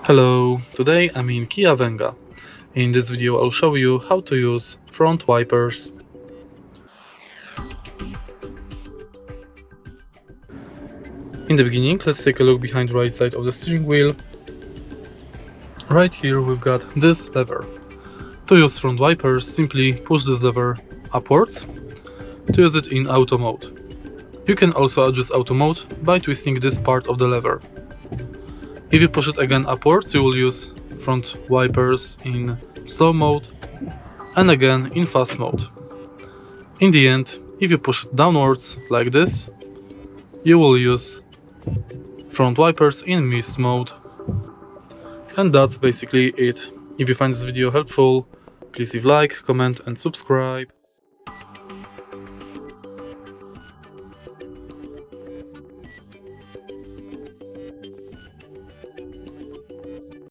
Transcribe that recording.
Hello, today I'm in Kia Venga. In this video I'll show you how to use front wipers. In the beginning, let's take a look behind the right side of the steering wheel. Right here we've got this lever. To use front wipers, simply push this lever upwards to use it in auto mode. You can also adjust auto mode by twisting this part of the lever. If you push it again upwards, you will use front wipers in slow mode and again in fast mode. In the end, if you push it downwards like this, you will use front wipers in mist mode. And that's basically it. If you find this video helpful, please leave like, comment and subscribe.